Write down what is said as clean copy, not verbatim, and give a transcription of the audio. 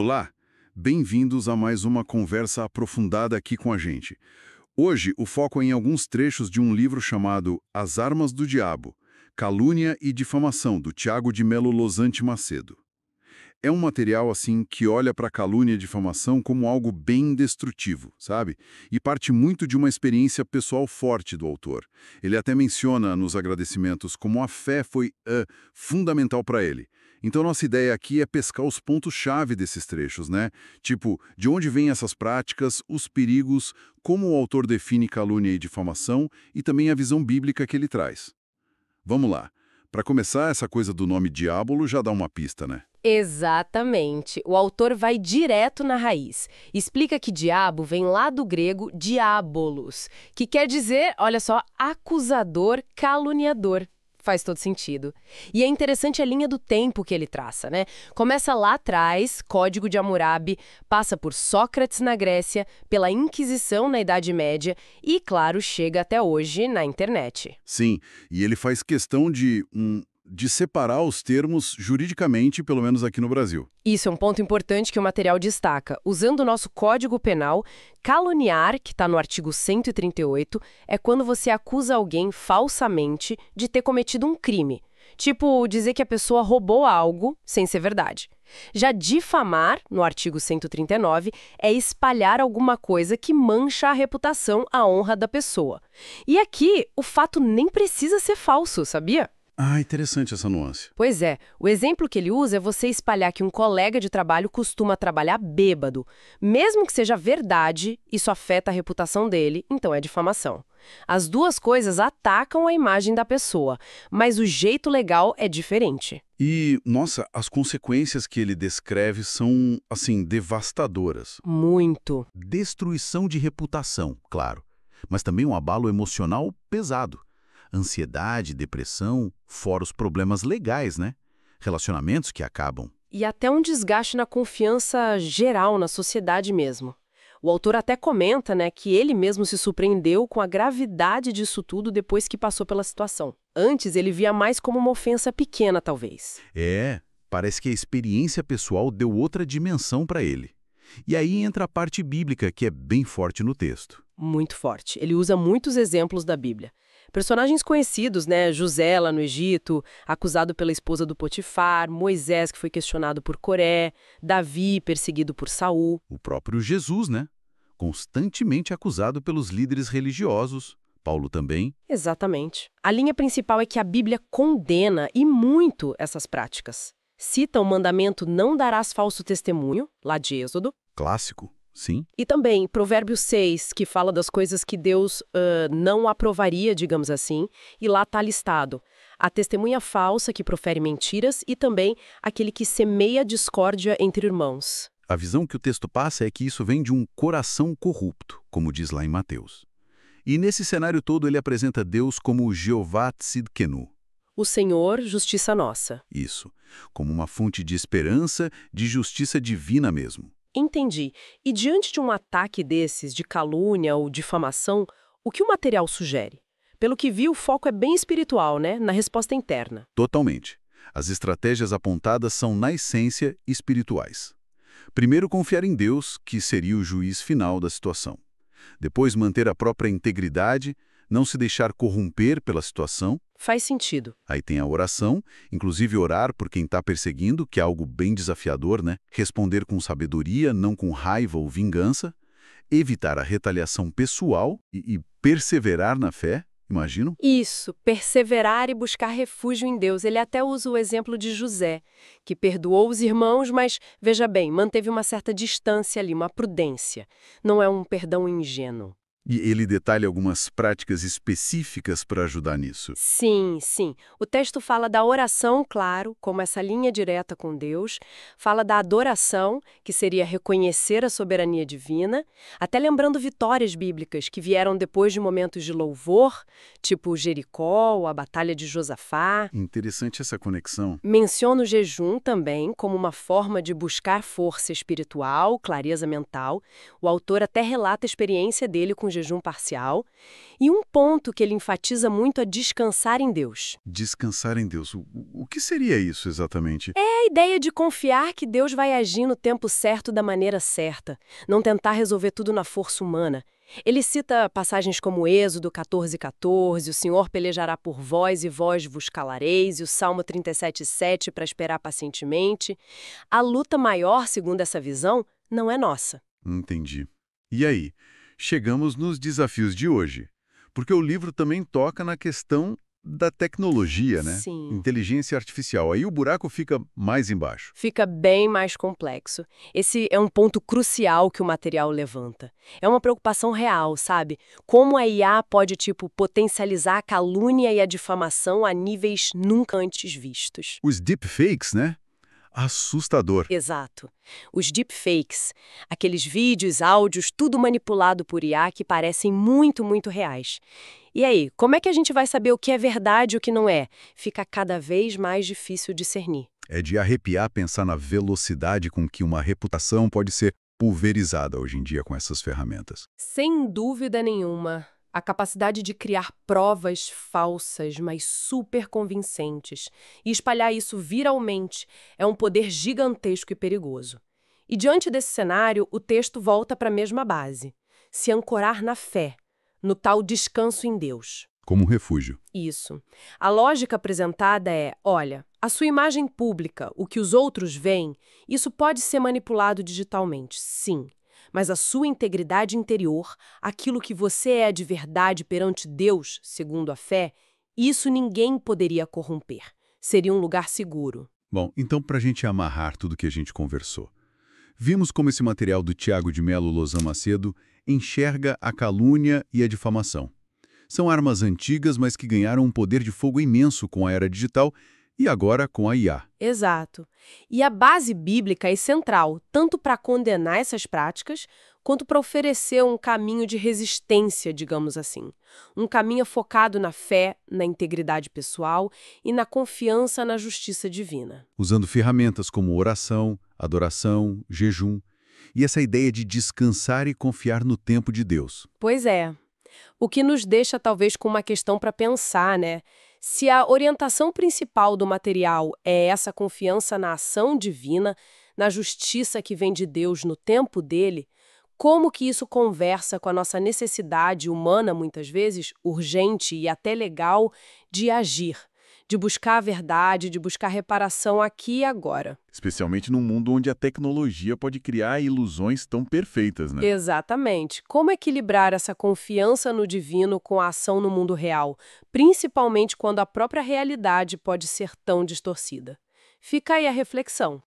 Olá, bem-vindos a mais uma conversa aprofundada aqui com a gente. Hoje, o foco é em alguns trechos de um livro chamado As Armas do Diabo, Calúnia e Difamação, do Tiago de Melo Losante Macedo. É um material, assim, que olha para a calúnia e difamação como algo bem destrutivo, sabe? E parte muito de uma experiência pessoal forte do autor. Ele até menciona nos agradecimentos como a fé foi fundamental para ele. Então nossa ideia aqui é pescar os pontos-chave desses trechos, né? Tipo, de onde vêm essas práticas, os perigos, como o autor define calúnia e difamação e também a visão bíblica que ele traz. Vamos lá. Para começar, essa coisa do nome diabolo já dá uma pista, né? Exatamente. O autor vai direto na raiz. Explica que diabo vem lá do grego diabolos, que quer dizer, olha só, acusador, caluniador. Faz todo sentido. E é interessante a linha do tempo que ele traça, né? Começa lá atrás, Código de Hammurabi, passa por Sócrates na Grécia, pela Inquisição na Idade Média e, claro, chega até hoje na internet. Sim, e ele faz questão de separar os termos juridicamente, pelo menos aqui no Brasil. Isso é um ponto importante que o material destaca. Usando o nosso Código Penal, caluniar, que está no artigo 138, é quando você acusa alguém falsamente de ter cometido um crime. Tipo, dizer que a pessoa roubou algo sem ser verdade. Já difamar, no artigo 139, é espalhar alguma coisa que mancha a reputação, a honra da pessoa. E aqui, o fato nem precisa ser falso, sabia? Ah, interessante essa nuance. Pois é, o exemplo que ele usa é você espalhar que um colega de trabalho costuma trabalhar bêbado. Mesmo que seja verdade, isso afeta a reputação dele, então é difamação. As duas coisas atacam a imagem da pessoa, mas o jeito legal é diferente. E, nossa, as consequências que ele descreve são, assim, devastadoras. Muito. Destruição de reputação, claro, mas também um abalo emocional pesado. Ansiedade, depressão, fora os problemas legais, né? Relacionamentos que acabam. E até um desgaste na confiança geral na sociedade mesmo. O autor até comenta, né, que ele mesmo se surpreendeu com a gravidade disso tudo depois que passou pela situação. Antes, ele via mais como uma ofensa pequena, talvez. Parece que a experiência pessoal deu outra dimensão para ele. E aí entra a parte bíblica, que é bem forte no texto. Muito forte. Ele usa muitos exemplos da Bíblia. Personagens conhecidos, né? José lá no Egito, acusado pela esposa do Potifar, Moisés, que foi questionado por Coré, Davi, perseguido por Saul. O próprio Jesus, né? Constantemente acusado pelos líderes religiosos. Paulo também. Exatamente. A linha principal é que a Bíblia condena, e muito, essas práticas. Cita o mandamento não darás falso testemunho, lá de Êxodo. Clássico, sim. E também Provérbios 6, que fala das coisas que Deus não aprovaria, digamos assim, e lá está listado a testemunha falsa que profere mentiras e também aquele que semeia discórdia entre irmãos. A visão que o texto passa é que isso vem de um coração corrupto, como diz lá em Mateus. E nesse cenário todo ele apresenta Deus como Jeová Tzidkenu. O Senhor, justiça nossa. Isso, como uma fonte de esperança, de justiça divina mesmo. Entendi. E diante de um ataque desses, de calúnia ou difamação, o que o material sugere? Pelo que vi, o foco é bem espiritual, né? Na resposta interna. Totalmente. As estratégias apontadas são, na essência, espirituais. Primeiro, confiar em Deus, que seria o juiz final da situação. Depois, manter a própria integridade, não se deixar corromper pela situação. Faz sentido. Aí tem a oração, inclusive orar por quem está perseguindo, que é algo bem desafiador, né? Responder com sabedoria, não com raiva ou vingança. Evitar a retaliação pessoal e perseverar na fé, imagino. Isso, perseverar e buscar refúgio em Deus. Ele até usa o exemplo de José, que perdoou os irmãos, mas, veja bem, manteve uma certa distância ali, uma prudência. Não é um perdão ingênuo. E ele detalha algumas práticas específicas para ajudar nisso. Sim, sim. O texto fala da oração, claro, como essa linha direta com Deus. Fala da adoração, que seria reconhecer a soberania divina, até lembrando vitórias bíblicas que vieram depois de momentos de louvor, tipo Jericó ou a Batalha de Josafá. Interessante essa conexão. Menciona o jejum também como uma forma de buscar força espiritual, clareza mental. O autor até relata a experiência dele com jejum jejum parcial, e um ponto que ele enfatiza muito é descansar em Deus. Descansar em Deus. O que seria isso exatamente? É a ideia de confiar que Deus vai agir no tempo certo da maneira certa, não tentar resolver tudo na força humana. Ele cita passagens como Êxodo 14:14, o Senhor pelejará por vós e vós vos calareis, e o Salmo 37:7 para esperar pacientemente. A luta maior, segundo essa visão, não é nossa. Entendi. E aí? Chegamos nos desafios de hoje. Porque o livro também toca na questão da tecnologia, né? Sim. Inteligência artificial. Aí o buraco fica mais embaixo. Fica bem mais complexo. Esse é um ponto crucial que o material levanta. É uma preocupação real, sabe? Como a IA pode, potencializar a calúnia e a difamação a níveis nunca antes vistos. Os deepfakes, né? Assustador. Exato. Os deepfakes, aqueles vídeos, áudios, tudo manipulado por IA que parecem muito, muito reais. E aí, como é que a gente vai saber o que é verdade e o que não é? Fica cada vez mais difícil discernir. É de arrepiar pensar na velocidade com que uma reputação pode ser pulverizada hoje em dia com essas ferramentas. Sem dúvida nenhuma, a capacidade de criar provas falsas, mas super convincentes, e espalhar isso viralmente é um poder gigantesco e perigoso. E diante desse cenário, o texto volta para a mesma base: se ancorar na fé, no tal descanso em Deus. Como um refúgio. Isso. A lógica apresentada é, olha, a sua imagem pública, o que os outros veem, isso pode ser manipulado digitalmente, sim. Mas a sua integridade interior, aquilo que você é de verdade perante Deus, segundo a fé, isso ninguém poderia corromper. Seria um lugar seguro. Bom, então para a gente amarrar tudo que a gente conversou. Vimos como esse material do Tiago de Melo Lozan Macedo enxerga a calúnia e a difamação. São armas antigas, mas que ganharam um poder de fogo imenso com a era digital e agora com a IA. Exato. E a base bíblica é central, tanto para condenar essas práticas, quanto para oferecer um caminho de resistência, digamos assim. Um caminho focado na fé, na integridade pessoal e na confiança na justiça divina. Usando ferramentas como oração, adoração, jejum e essa ideia de descansar e confiar no tempo de Deus. Pois é. O que nos deixa talvez com uma questão para pensar, né? Se a orientação principal do material é essa confiança na ação divina, na justiça que vem de Deus no tempo dele, como que isso conversa com a nossa necessidade humana, muitas vezes, urgente e até legal, de agir, de buscar a verdade, de buscar reparação aqui e agora? Especialmente num mundo onde a tecnologia pode criar ilusões tão perfeitas, né? Exatamente. Como equilibrar essa confiança no divino com a ação no mundo real, principalmente quando a própria realidade pode ser tão distorcida? Fica aí a reflexão.